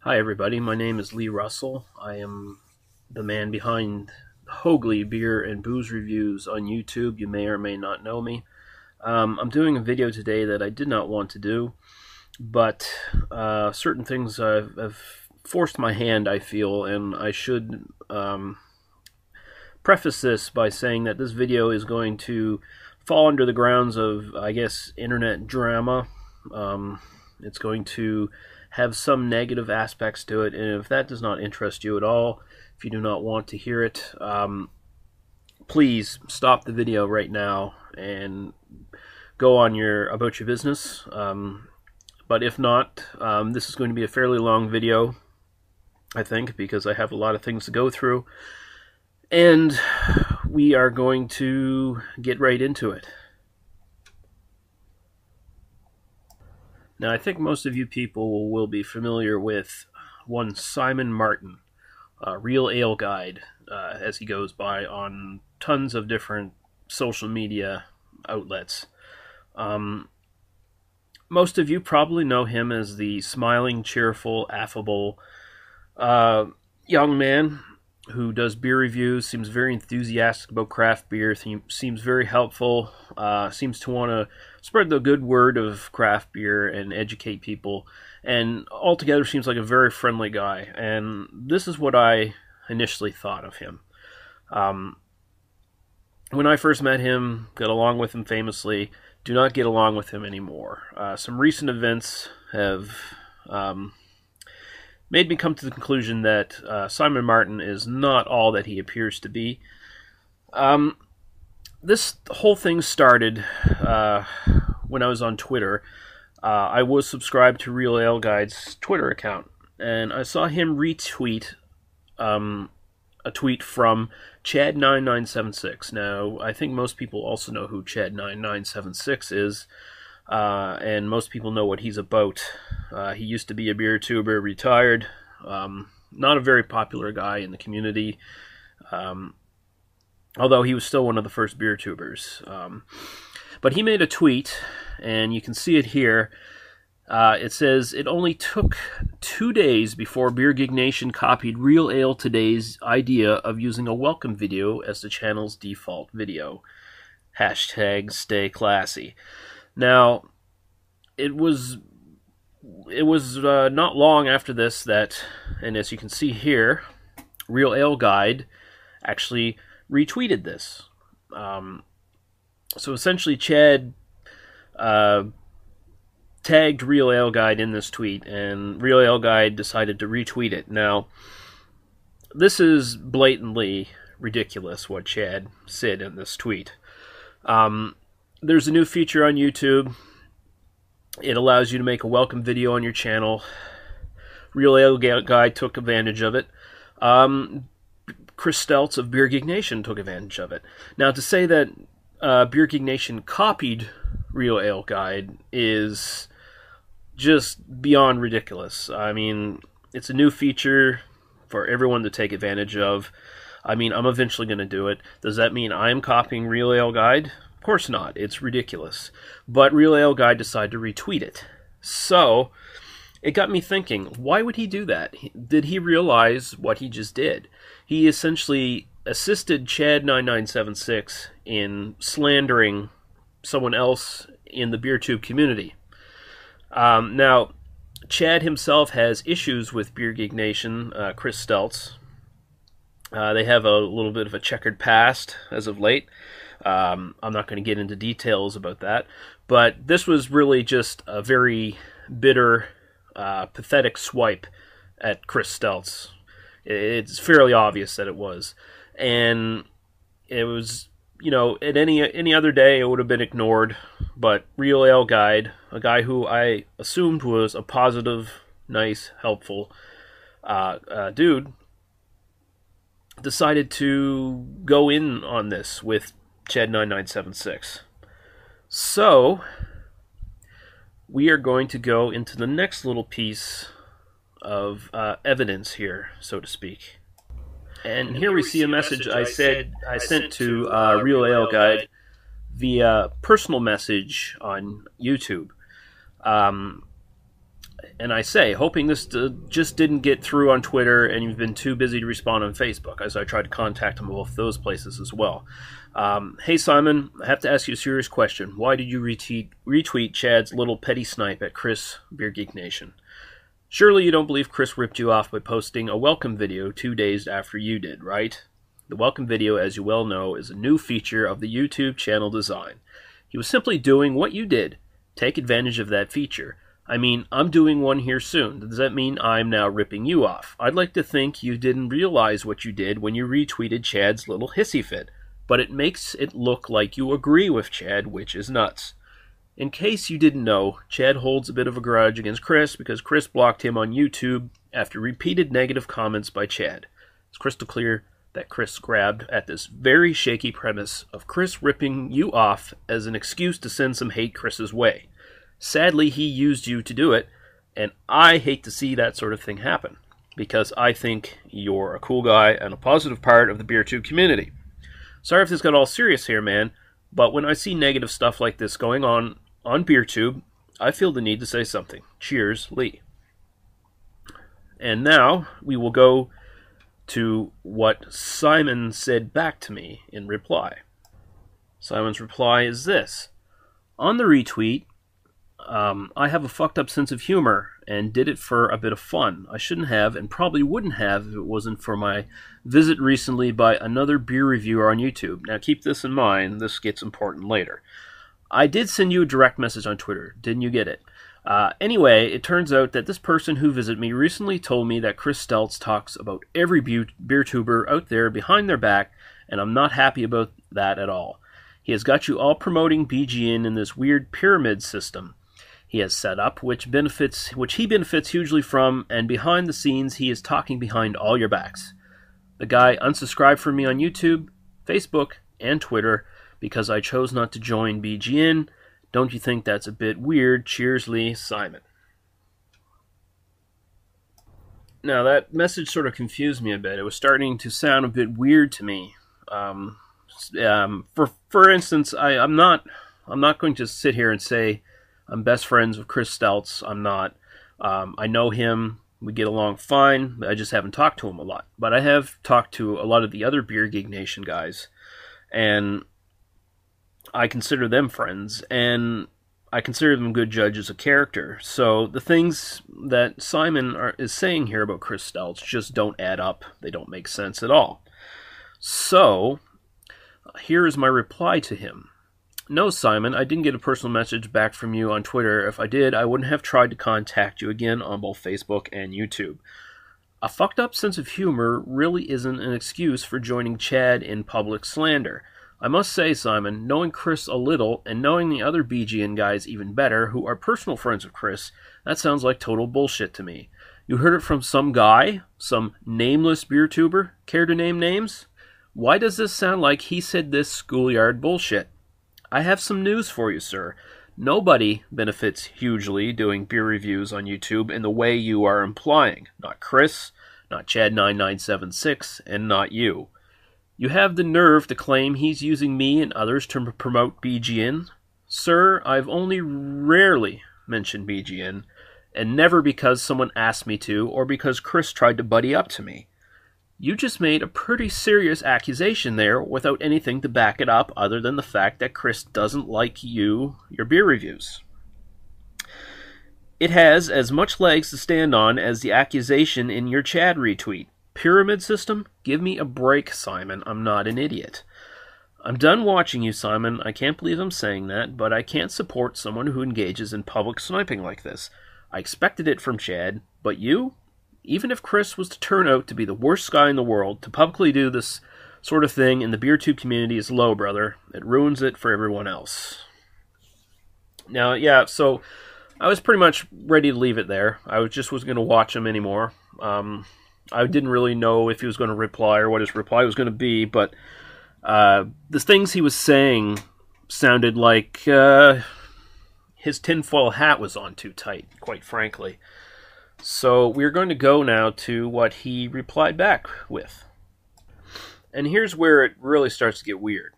Hi everybody, my name is Lee Russell. I am the man behind Hoagley Beer and Booze Reviews on YouTube. You may or may not know me. I'm doing a video today that I did not want to do, but certain things have forced my hand, I feel, and I should preface this by saying that this video is going to fall under the grounds of, I guess, internet drama. It's going to have some negative aspects to it, and if that does not interest you at all, if you do not want to hear it, please stop the video right now and go on about your business. But if not, this is going to be a fairly long video, I think, because I have a lot of things to go through, and we are going to get right into it. Now, I think most of you people will be familiar with one Simon Martin, Real Ale Guide, as he goes by on tons of different social media outlets. Most of you probably know him as the smiling, cheerful, affable young man who does beer reviews, seems very enthusiastic about craft beer, seems very helpful, seems to want to spread the good word of craft beer and educate people, and altogether seems like a very friendly guy. And this is what I initially thought of him. When I first met him, got along with him famously, do not get along with him anymore. Some recent events have made me come to the conclusion that Simon Martin is not all that he appears to be. This whole thing started when I was on Twitter. I was subscribed to Real Ale Guide's Twitter account, and I saw him retweet a tweet from Chad9976. Now, I think most people also know who Chad9976 is, and most people know what he's about. He used to be a beer tuber, retired, not a very popular guy in the community, although he was still one of the first beer tubers. But he made a tweet, and you can see it here. It says, "It only took 2 days before Beer Gig Nation copied Real Ale Today's idea of using a welcome video as the channel's default video. Hashtag stay classy." Now, it was not long after this that, and as you can see here, Real Ale Guide actually retweeted this. So essentially, Chad tagged Real Ale Guide in this tweet, and Real Ale Guide decided to retweet it. Now, this is blatantly ridiculous what Chad said in this tweet. There's a new feature on YouTube. It allows you to make a welcome video on your channel. Real Ale Guide took advantage of it. Chris Stelz of Beer Gig Nation took advantage of it. Now, to say that Beer Gig Nation copied Real Ale Guide is just beyond ridiculous. I mean, it's a new feature for everyone to take advantage of. I mean, I'm eventually going to do it. Does that mean I'm copying Real Ale Guide? Of course not. It's ridiculous. But Real Ale Guide decided to retweet it. So, it got me thinking, why would he do that? Did he realize what he just did? He essentially assisted Chad9976 in slandering someone else in the BeerTube community. Now, Chad himself has issues with Beer Gig Nation, Chris Stelz. They have a little bit of a checkered past as of late. I'm not going to get into details about that, but this was really just a very bitter, pathetic swipe at Chris Stelz. It's fairly obvious that it was, and it was, you know, at any other day it would have been ignored, but Real Ale Guide, a guy who I assumed was a positive, nice, helpful dude, decided to go in on this with Chad9976. So, we are going to go into the next little piece of evidence here, so to speak. And here we see a message I sent to Real Ale Guide via personal message on YouTube. And I say, hoping this just didn't get through on Twitter and you've been too busy to respond on Facebook, as I tried to contact him both those places as well. Hey Simon, I have to ask you a serious question. Why did you retweet Chad's little petty snipe at Chris, Beer Geek Nation? Surely you don't believe Chris ripped you off by posting a welcome video 2 days after you did, right? The welcome video, as you well know, is a new feature of the YouTube channel design. He was simply doing what you did. Take advantage of that feature. I mean, I'm doing one here soon. Does that mean I'm now ripping you off? I'd like to think you didn't realize what you did when you retweeted Chad's little hissy fit, but it makes it look like you agree with Chad, which is nuts. In case you didn't know, Chad holds a bit of a grudge against Chris because Chris blocked him on YouTube after repeated negative comments by Chad. It's crystal clear that Chris grabbed at this very shaky premise of Chris ripping you off as an excuse to send some hate Chris's way. Sadly, he used you to do it, and I hate to see that sort of thing happen, because I think you're a cool guy and a positive part of the BeerTube community. Sorry if this got all serious here, man, but when I see negative stuff like this going on BeerTube, I feel the need to say something. Cheers, Lee. And now we will go to what Simon said back to me in reply. Simon's reply is this. On the retweet, I have a fucked up sense of humor and did it for a bit of fun. I shouldn't have and probably wouldn't have if it wasn't for my visit recently by another beer reviewer on YouTube. Now keep this in mind, this gets important later. I did send you a direct message on Twitter. Didn't you get it? Anyway, it turns out that this person who visited me recently told me that Chris Stelz talks about every beer tuber out there behind their back, and I'm not happy about that at all. He has got you all promoting BGN in this weird pyramid system he has set up, which he benefits hugely from, and behind the scenes he is talking behind all your backs. The guy unsubscribed from me on YouTube, Facebook, and Twitter because I chose not to join BGN. Don't you think that's a bit weird? Cheers, Lee, Simon. Now, that message sort of confused me a bit. It was starting to sound a bit weird to me. For instance, I'm not going to sit here and say I'm best friends with Chris Stelz. I'm not. I know him. We get along fine. I just haven't talked to him a lot. But I have talked to a lot of the other Beer Geek Nation guys, and I consider them friends, and I consider them good judges of character. So the things that Simon is saying here about Chris Stelz just don't add up. They don't make sense at all. So here is my reply to him. No, Simon, I didn't get a personal message back from you on Twitter. If I did, I wouldn't have tried to contact you again on both Facebook and YouTube. A fucked up sense of humor really isn't an excuse for joining Chad in public slander. I must say, Simon, knowing Chris a little and knowing the other BGN guys even better, who are personal friends of Chris, that sounds like total bullshit to me. You heard it from some guy? Some nameless beer tuber? Care to name names? Why does this sound like he said this schoolyard bullshit? I have some news for you, sir. Nobody benefits hugely doing beer reviews on YouTube in the way you are implying. Not Chris, not Chad9976, and not you. You have the nerve to claim he's using me and others to promote BGN? Sir, I've only rarely mentioned BGN, and never because someone asked me to or because Chris tried to buddy up to me. You just made a pretty serious accusation there without anything to back it up other than the fact that Chris doesn't like your beer reviews. It has as much legs to stand on as the accusation in your Chad retweet. Pyramid system? Give me a break, Simon. I'm not an idiot. I'm done watching you, Simon. I can't believe I'm saying that, but I can't support someone who engages in public sniping like this. I expected it from Chad, but you? Even if Chris was to turn out to be the worst guy in the world, to publicly do this sort of thing in the BeerTube community is low, brother. It ruins it for everyone else. Now, yeah, so I was pretty much ready to leave it there. I wasn't going to watch him anymore. I didn't really know if he was going to reply or what his reply was going to be, but the things he was saying sounded like his tinfoil hat was on too tight, quite frankly. So we're going to go now to what he replied back with. And here's where it really starts to get weird.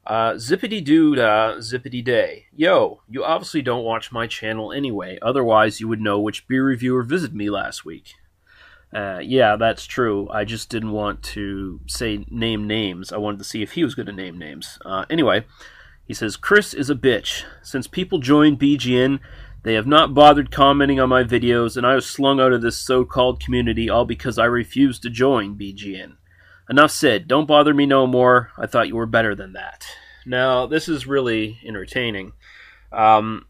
Zippity-doo da, zippity-day. Yo, you obviously don't watch my channel anyway, otherwise you would know which beer reviewer visited me last week. Yeah, that's true. I just didn't want to name names. I wanted to see if he was going to name names. Anyway, he says, Chris is a bitch. Since people joined BGN, they have not bothered commenting on my videos, and I was slung out of this so-called community all because I refused to join BGN. Enough said. Don't bother me no more. I thought you were better than that. Now, this is really entertaining. And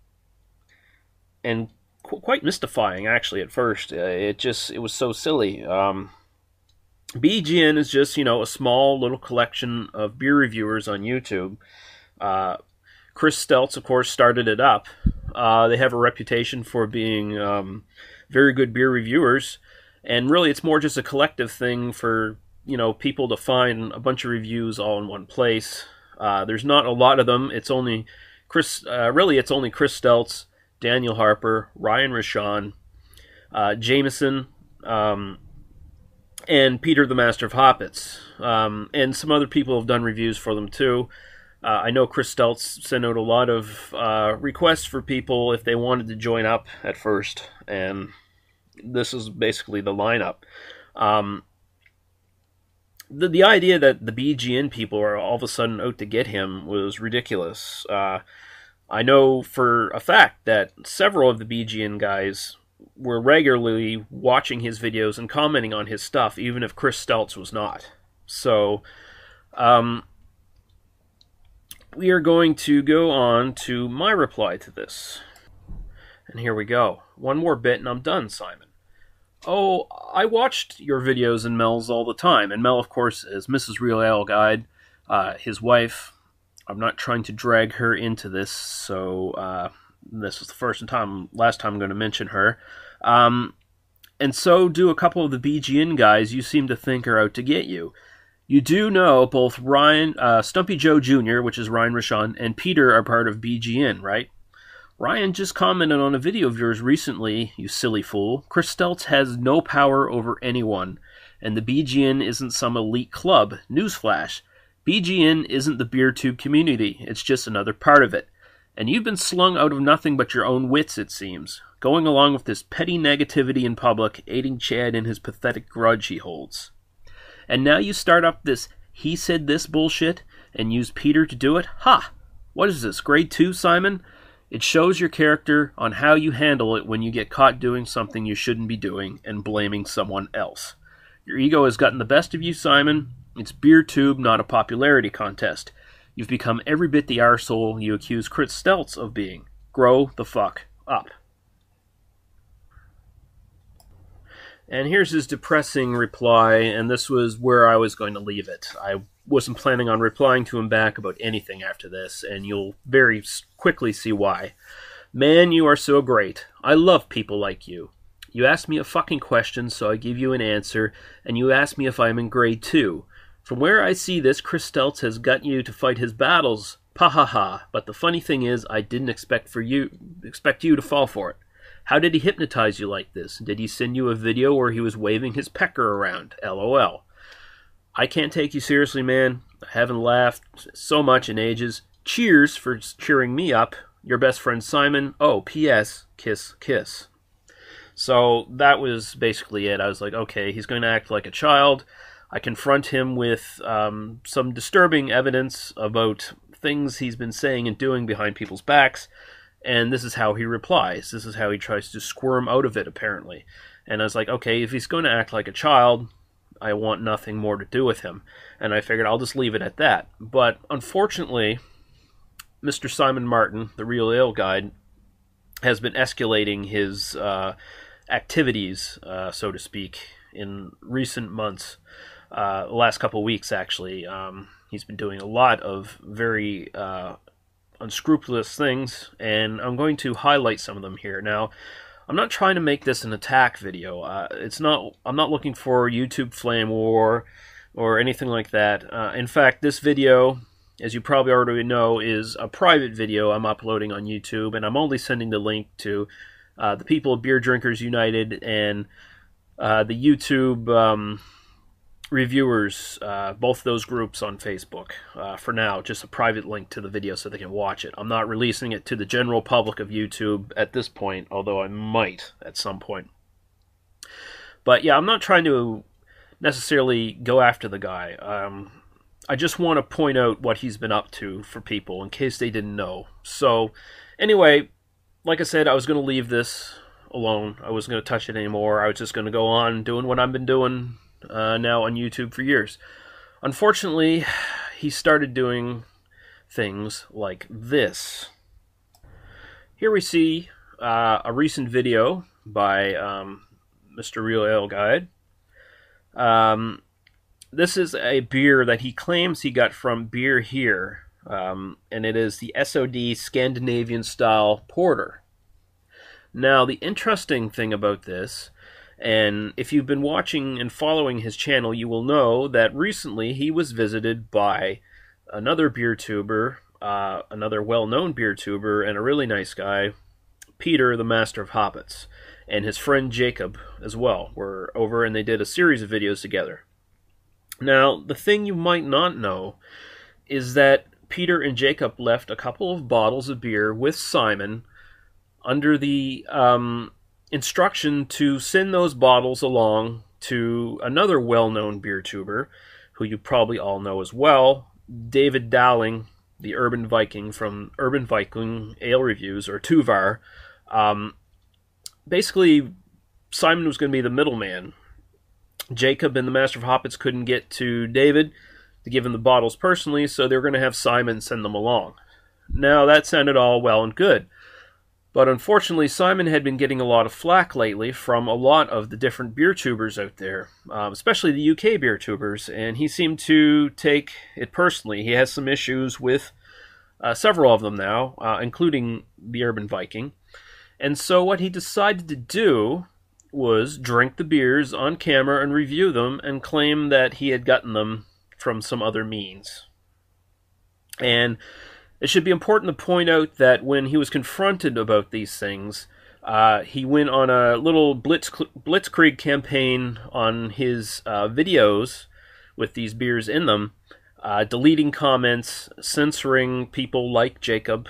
quite mystifying, actually, at first. It was so silly. BGN is just, a small little collection of beer reviewers on YouTube. Chris Stelz, of course, started it up. They have a reputation for being very good beer reviewers. And really, it's more just a collective thing for, people to find a bunch of reviews all in one place. There's not a lot of them. It's only Chris Stelz, Daniel Harper, Ryan Rashawn, Jameson, and Peter the Master of Hoppets. And some other people have done reviews for them too. I know Chris Stelz sent out a lot of requests for people if they wanted to join up at first, and this is basically the lineup. The idea that the BGN people are all of a sudden out to get him was ridiculous. I know for a fact that several of the BGN guys were regularly watching his videos and commenting on his stuff, even if Chris Stelz was not. So, we are going to go on to my reply to this. And here we go. One more bit and I'm done, Simon. Oh, I watched your videos and Mel's all the time. And Mel, of course, is Mrs. Real Ale Guide, his wife. I'm not trying to drag her into this, so this is the last time I'm going to mention her. And so do a couple of the BGN guys you seem to think are out to get you. You do know both Stumpy Joe Jr., which is Ryan Rashawn, and Peter are part of BGN, right? Ryan just commented on a video of yours recently, you silly fool. Chris Stelz has no power over anyone, and the BGN isn't some elite club. Newsflash. BGN isn't the beertube community, it's just another part of it. And you've been slung out of nothing but your own wits, it seems, going along with this petty negativity in public, aiding Chad in his pathetic grudge he holds. And now you start up this he said this bullshit and use Peter to do it? Ha! What is this, grade 2, Simon? It shows your character on how you handle it when you get caught doing something you shouldn't be doing and blaming someone else. Your ego has gotten the best of you, Simon. It's beertube, not a popularity contest. You've become every bit the arsehole you accuse Chris Stelz of being. Grow the fuck up. And here's his depressing reply, and this was where I was going to leave it. I wasn't planning on replying to him back about anything after this, and you'll very quickly see why. Man, you are so great. I love people like you. You asked me a fucking question, so I give you an answer, and you asked me if I'm in grade 2. From where I see this, Chris Stelz has got you to fight his battles. Pa ha ha. But the funny thing is, I didn't expect you to fall for it. How did he hypnotize you like this? Did he send you a video where he was waving his pecker around? LOL. I can't take you seriously, man. I haven't laughed so much in ages. Cheers for cheering me up. Your best friend Simon. Oh, P.S. Kiss, kiss. So that was basically it. I was like, okay, he's going to act like a child. I confront him with some disturbing evidence about things he's been saying and doing behind people's backs. And this is how he replies. This is how he tries to squirm out of it, apparently. And I was like, okay, if he's going to act like a child, I want nothing more to do with him. And I figured I'll just leave it at that. But unfortunately, Mr. Simon Martin, the Real Ale Guide, has been escalating his activities, so to speak, in recent months. The last couple of weeks, actually. He's been doing a lot of very unscrupulous things, and I'm going to highlight some of them here. Now, I'm not trying to make this an attack video. I'm not looking for YouTube flame war or anything like that. In fact, this video, as you probably already know, is a private video I'm uploading on YouTube, and I'm only sending the link to the people of Beer Drinkers United and the YouTube reviewers, both those groups on Facebook. For now, just a private link to the video so they can watch it. I'm not releasing it to the general public of YouTube at this point, although I might at some point. But yeah, I'm not trying to necessarily go after the guy. I just want to point out what he's been up to for people in case they didn't know. So anyway, like I said, I was going to leave this alone. I wasn't going to touch it anymore. I was just going to go on doing what I've been doing now on YouTube for years. Unfortunately, he started doing things like this. Here we see a recent video by Mr. Real Ale Guide. This is a beer that he claims he got from Beer Here, and it is the SOD Scandinavian Style Porter. Now, the interesting thing about this, and if you've been watching and following his channel, you will know that recently he was visited by another beer tuber, another well-known beer tuber, and a really nice guy, Peter, the Master of Hoppets, and his friend Jacob as well were over, and they did a series of videos together. Now, the thing you might not know is that Peter and Jacob left a couple of bottles of beer with Simon under the instruction to send those bottles along to another well-known beer tuber, who you probably all know as well, David Dowling, the Urban Viking from Urban Viking Ale Reviews, or Tuvar. Basically, Simon was going to be the middleman. Jacob and the Master of Hoppets couldn't get to David to give him the bottles personally, so they were going to have Simon send them along. Now, that sounded all well and good. But unfortunately, Simon had been getting a lot of flack lately from a lot of the different beer tubers out there, especially the UK beer tubers, and he seemed to take it personally. He has some issues with several of them now, including the Urban Viking. And so what he decided to do was drink the beers on camera and review them and claim that he had gotten them from some other means. And it should be important to point out that when he was confronted about these things, he went on a little blitzkrieg campaign on his videos with these beers in them, deleting comments, censoring people like Jacob,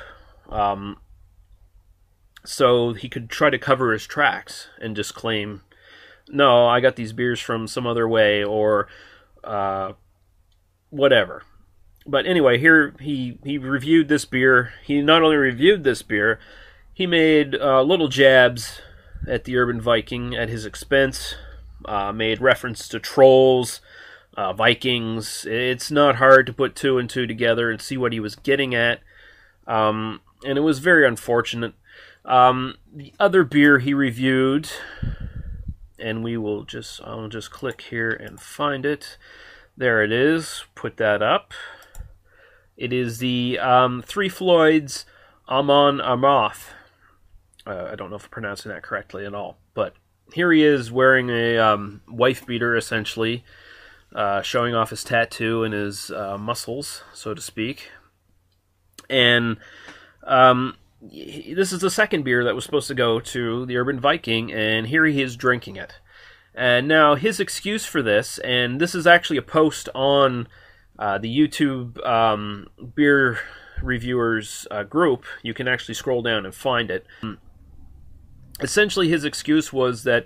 so he could try to cover his tracks and just claim, no, I got these beers from some other way, or whatever. But anyway, here he reviewed this beer. He not only reviewed this beer, he made little jabs at the Urban Viking at his expense, made reference to trolls, Vikings. It's not hard to put two and two together and see what he was getting at, and it was very unfortunate. The other beer he reviewed, and I'll just click here and find it. There it is. Put that up. It is the Three Floyds Amon Amarth. I don't know if I'm pronouncing that correctly at all, but here he is wearing a wife beater, essentially, showing off his tattoo and his muscles, so to speak. And this is the second beer that was supposed to go to the Urban Viking, and here he is drinking it. And now his excuse for this, and this is actually a post on the YouTube beer reviewers group. You can actually scroll down and find it. Essentially, his excuse was that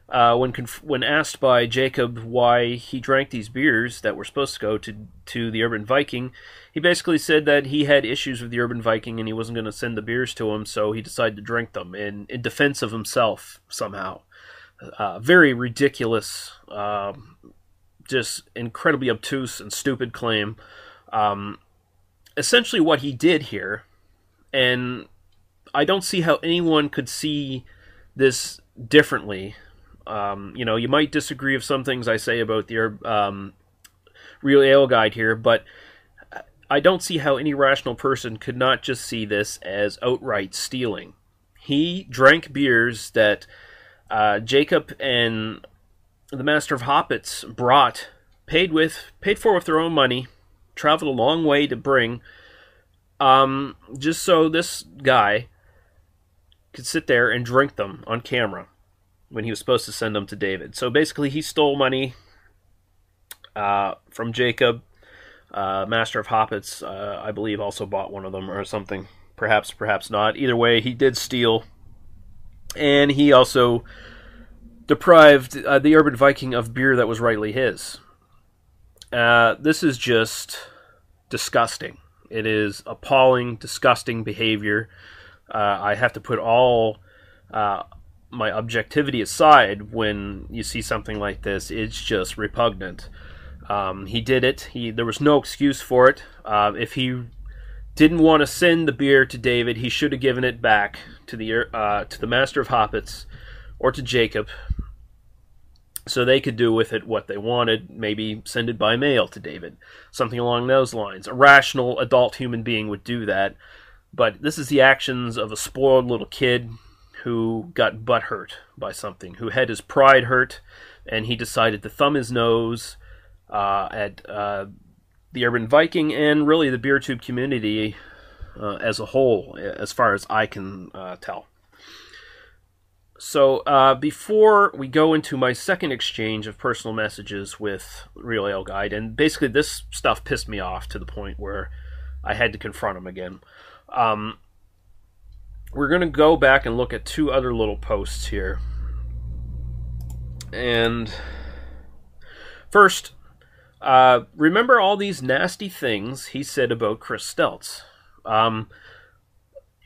when asked by Jacob why he drank these beers that were supposed to go to the Urban Viking, he basically said that he had issues with the Urban Viking and he wasn't going to send the beers to him, so he decided to drink them in defense of himself somehow. Very ridiculous, just incredibly obtuse and stupid claim. Essentially what he did here, and I don't see how anyone could see this differently. You know, you might disagree with some things I say about the Real Ale Guide here, but I don't see how any rational person could not just see this as outright stealing. He drank beers that Jacob and the Master of Hoppets brought, paid for with their own money, traveled a long way to bring, just so this guy could sit there and drink them on camera when he was supposed to send them to David. So basically he stole money from Jacob. Master of Hoppets, I believe, also bought one of them or something. Perhaps, perhaps not. Either way, he did steal. And he also deprived the Urban Viking of beer that was rightly his. This is just disgusting. It is appalling, disgusting behavior. I have to put all my objectivity aside when you see something like this. It's just repugnant. He did it. There was no excuse for it. If he didn't want to send the beer to David, he should have given it back to the Master of Hoppets or to Jacob, so they could do with it what they wanted. Maybe send it by mail to David, something along those lines. A rational adult human being would do that, but this is the actions of a spoiled little kid who got butthurt by something, who had his pride hurt, and he decided to thumb his nose at the Urban Viking and really the beertube community as a whole, as far as I can tell. So before we go into my second exchange of personal messages with Real Ale Guide, and basically this stuff pissed me off to the point where I had to confront him again. We're going to go back and look at two other little posts here. And first, remember all these nasty things he said about Chris Stelz.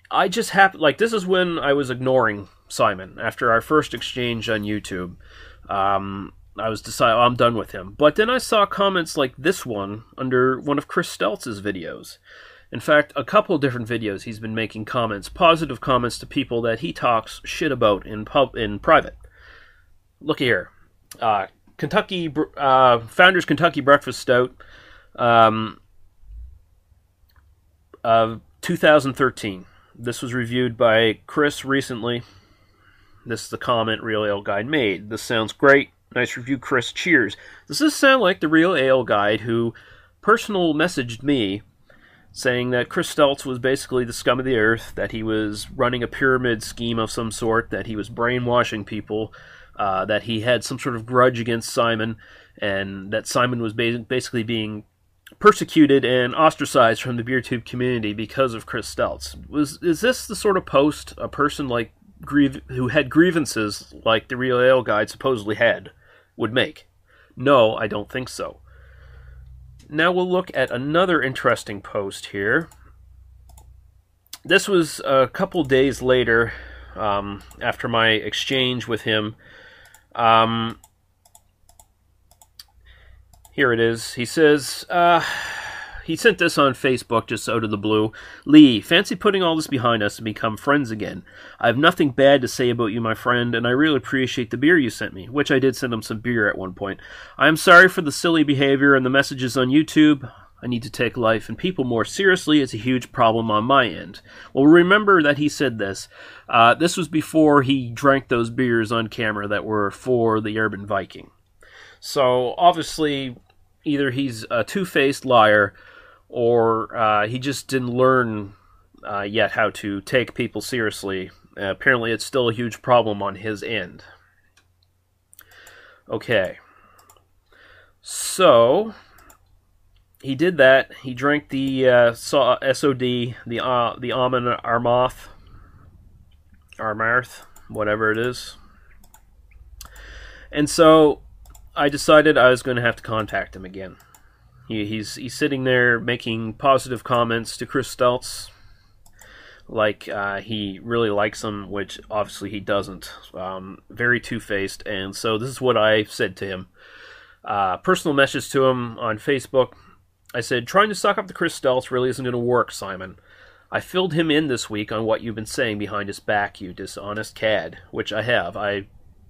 I just happened, like, this is when I was ignoring Simon after our first exchange on YouTube. I was deciding, oh, I'm done with him. But then I saw comments like this one under one of Chris Stelz's videos. In fact, a couple of different videos he's been making comments, positive comments to people that he talks shit about in private. Look here. Kentucky Founders Kentucky Breakfast Stout, 2013. This was reviewed by Chris recently. This is the comment Real Ale Guide made. This sounds great. Nice review, Chris. Cheers. Does this sound like the Real Ale Guide who personal messaged me saying that Chris Stelz was basically the scum of the earth, that he was running a pyramid scheme of some sort, that he was brainwashing people, that he had some sort of grudge against Simon, and that Simon was basically being persecuted and ostracized from the beertube community because of Chris Stelz? Is this the sort of post a person like who had grievances like the Real Ale Guide supposedly had would make? No, I don't think so. Now we'll look at another interesting post here. This was a couple days later, after my exchange with him. Here it is. He says, he sent this on Facebook just out of the blue. Lee, fancy putting all this behind us and become friends again. I have nothing bad to say about you, my friend, and I really appreciate the beer you sent me, which I did send him some beer at one point. I am sorry for the silly behavior and the messages on YouTube. I need to take life and people more seriously. It's a huge problem on my end. Well, remember that he said this. This was before he drank those beers on camera that were for the Urban Viking. So, obviously, either he's a two-faced liar or he just didn't learn yet how to take people seriously. Apparently, it's still a huge problem on his end. Okay. So, he did that. He drank the SOD, the Amon Armarth, whatever it is. And so I decided I was going to have to contact him again. He's sitting there making positive comments to Chris Stelz, like he really likes him, which obviously he doesn't. Very two-faced, and so this is what I said to him. Personal message to him on Facebook. I said, trying to suck up to Chris Stelz really isn't going to work, Simon. I filled him in this week on what you've been saying behind his back, you dishonest cad, which I have.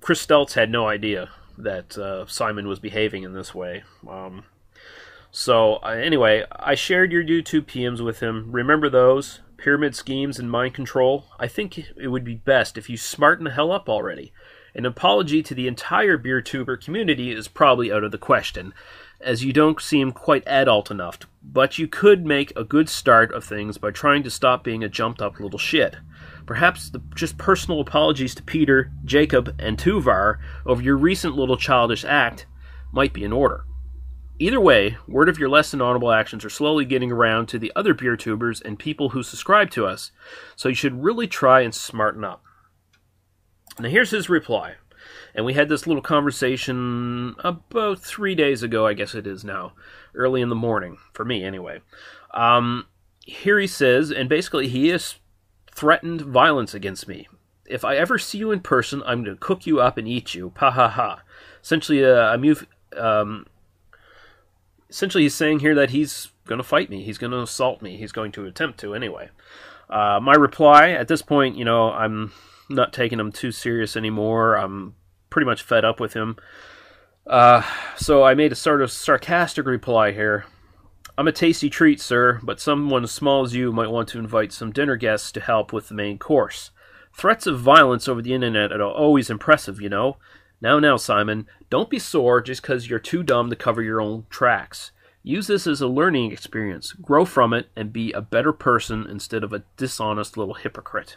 Chris Stelz had no idea that Simon was behaving in this way. Anyway, I shared your YouTube PMs with him. Remember those? Pyramid schemes and mind control? I think it would be best if you smarten the hell up already. An apology to the entire beertuber community is probably out of the question, as you don't seem quite adult enough, but you could make a good start of things by trying to stop being a jumped-up little shit. Perhaps just personal apologies to Peter, Jacob, and Tuvar over your recent little childish act might be in order. Either way, word of your less than honorable actions are slowly getting around to the other beer tubers and people who subscribe to us, so you should really try and smarten up. Now here's his reply. And we had this little conversation about 3 days ago, I guess it is now, early in the morning, for me anyway. Here he says, and basically he has threatened violence against me. If I ever see you in person, I'm going to cook you up and eat you. Pa ha ha. Essentially, he's saying here that he's going to fight me. He's going to assault me. He's going to attempt to anyway. My reply, at this point, I'm not taking him too serious anymore. I'm pretty much fed up with him. So I made a sort of sarcastic reply here. I'm a tasty treat, sir, but someone as small as you might want to invite some dinner guests to help with the main course. Threats of violence over the internet are always impressive, you know. Now, Simon, don't be sore just because you're too dumb to cover your own tracks. Use this as a learning experience, grow from it, and be a better person instead of a dishonest little hypocrite.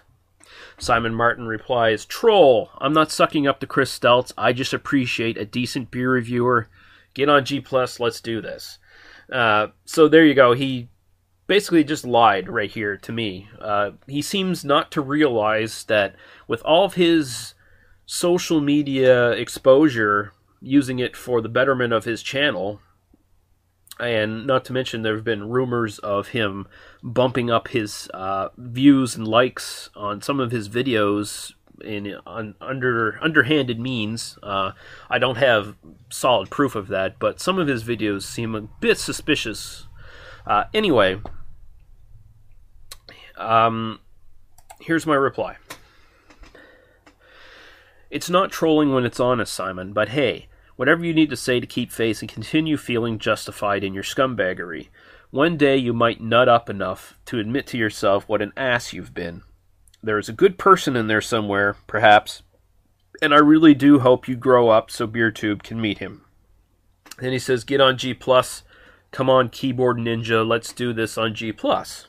Simon Martin replies, Troll, I'm not sucking up to Chris Stelz. I just appreciate a decent beer reviewer. Get on G+, let's do this. So there you go. He basically just lied right here to me. He seems not to realize that with all of his social media exposure, using it for the betterment of his channel, and not to mention there have been rumors of him bumping up his views and likes on some of his videos on underhanded means. I don't have solid proof of that, but some of his videos seem a bit suspicious. Anyway, here's my reply. It's not trolling when it's honest, Simon, but hey, whatever you need to say to keep face and continue feeling justified in your scumbaggery. One day you might nut up enough to admit to yourself what an ass you've been. There is a good person in there somewhere, perhaps, and I really do hope you grow up so BeerTube can meet him. Then he says, get on G+, come on Keyboard Ninja, let's do this on G+. And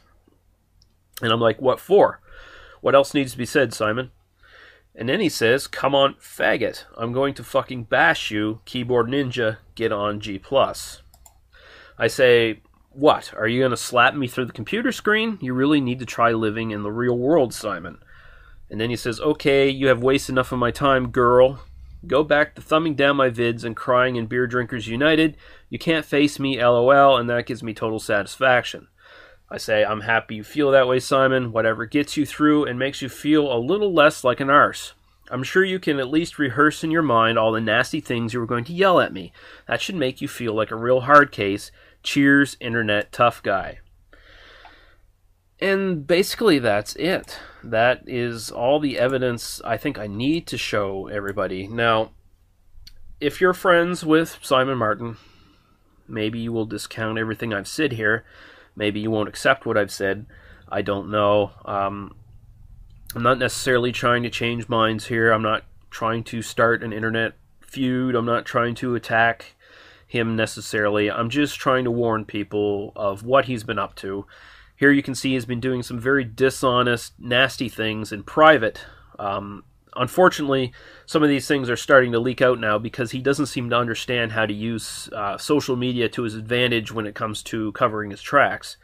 I'm like, what for? What else needs to be said, Simon? And then he says, come on, faggot. I'm going to fucking bash you, Keyboard Ninja, get on G+. I say, what? Are you going to slap me through the computer screen? You really need to try living in the real world, Simon. And then he says, okay, you have wasted enough of my time, girl. Go back to thumbing down my vids and crying in Beer Drinkers United. You can't face me, LOL, and that gives me total satisfaction. I say, I'm happy you feel that way, Simon. Whatever gets you through and makes you feel a little less like an arse. I'm sure you can at least rehearse in your mind all the nasty things you were going to yell at me. That should make you feel like a real hard case. Cheers, internet tough guy. And basically that's it. That is all the evidence I think I need to show everybody. Now, if you're friends with Simon Martin, maybe you will discount everything I've said here. Maybe you won't accept what I've said. I don't know. I'm not necessarily trying to change minds here. I'm not trying to start an internet feud. I'm not trying to attack him necessarily. I'm just trying to warn people of what he's been up to. Here you can see he's been doing some very dishonest, nasty things in private. Unfortunately, some of these things are starting to leak out now because he doesn't seem to understand how to use social media to his advantage when it comes to covering his tracks.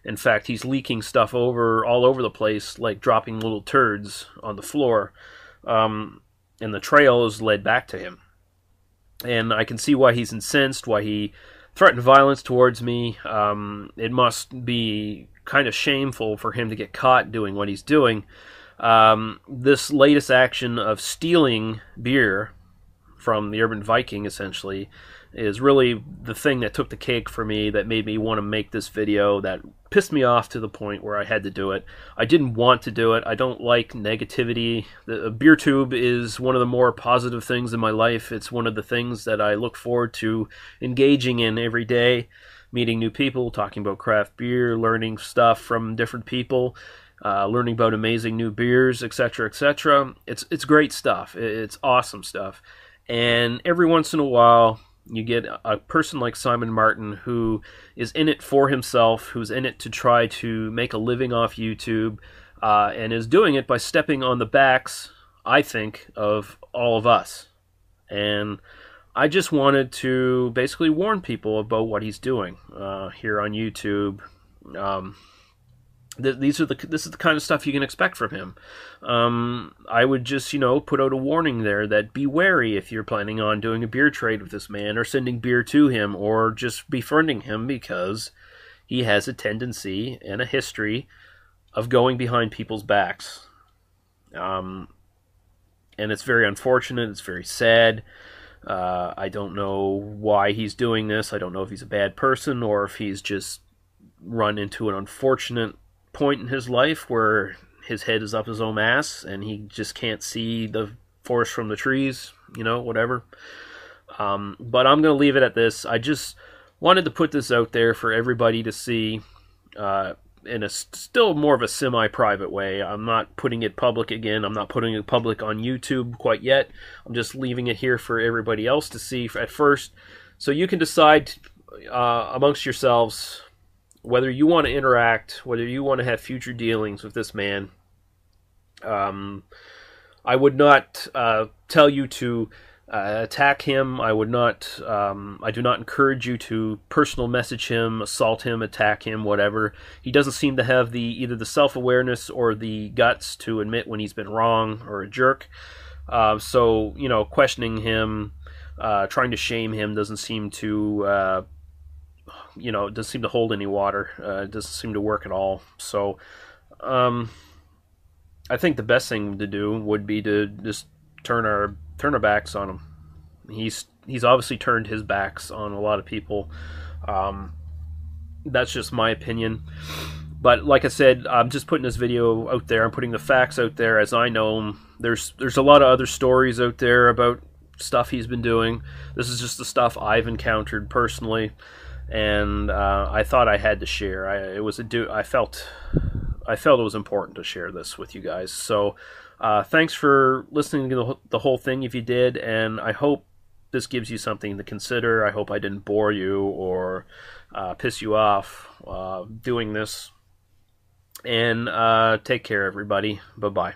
In fact, he's leaking stuff all over the place, like dropping little turds on the floor, and the trail is led back to him. And I can see why he's incensed, why he threatened violence towards me. It must be kind of shameful for him to get caught doing what he's doing. This latest action of stealing beer from the Urban Viking, essentially, is really the thing that took the cake for me, that made me want to make this video, that pissed me off to the point where I had to do it. I didn't want to do it. I don't like negativity. The BeerTube is one of the more positive things in my life. It's one of the things that I look forward to engaging in every day, meeting new people, talking about craft beer, learning stuff from different people, learning about amazing new beers, etc., etc. It's great stuff. It's awesome stuff. And every once in a while, you get a person like Simon Martin who is in it for himself, who's in it to try to make a living off YouTube, and is doing it by stepping on the backs, I think, of all of us. And I just wanted to basically warn people about what he's doing here on YouTube. This is the kind of stuff you can expect from him. I would just, put out a warning there that be wary if you're planning on doing a beer trade with this man, or sending beer to him, or just befriending him, because he has a tendency and a history of going behind people's backs. And it's very unfortunate. It's very sad. I don't know why he's doing this. I don't know if he's a bad person, or if he's just run into an unfortunate point in his life where his head is up his own ass and he just can't see the forest from the trees, whatever. But I'm going to leave it at this. I just wanted to put this out there for everybody to see in a still more of a semi-private way. I'm not putting it public again. I'm not putting it public on YouTube quite yet. I'm just leaving it here for everybody else to see at first, so you can decide amongst yourselves whether you want to interact, whether you want to have future dealings with this man. I would not tell you to attack him. I would not. I do not encourage you to personal message him, assault him, attack him, whatever. He doesn't seem to have either the self-awareness or the guts to admit when he's been wrong or a jerk. So questioning him, trying to shame him doesn't seem to. It doesn't seem to hold any water. It doesn't seem to work at all. So, I think the best thing to do would be to just turn our backs on him. He's obviously turned his backs on a lot of people. That's just my opinion. But like I said, I'm just putting this video out there. I'm putting the facts out there as I know them. There's a lot of other stories out there about stuff he's been doing. This is just the stuff I've encountered personally. And I thought I had to share. I felt it was important to share this with you guys. So thanks for listening to the whole thing if you did, and I hope this gives you something to consider. I hope I didn't bore you or piss you off doing this. And take care, everybody. Bye-bye.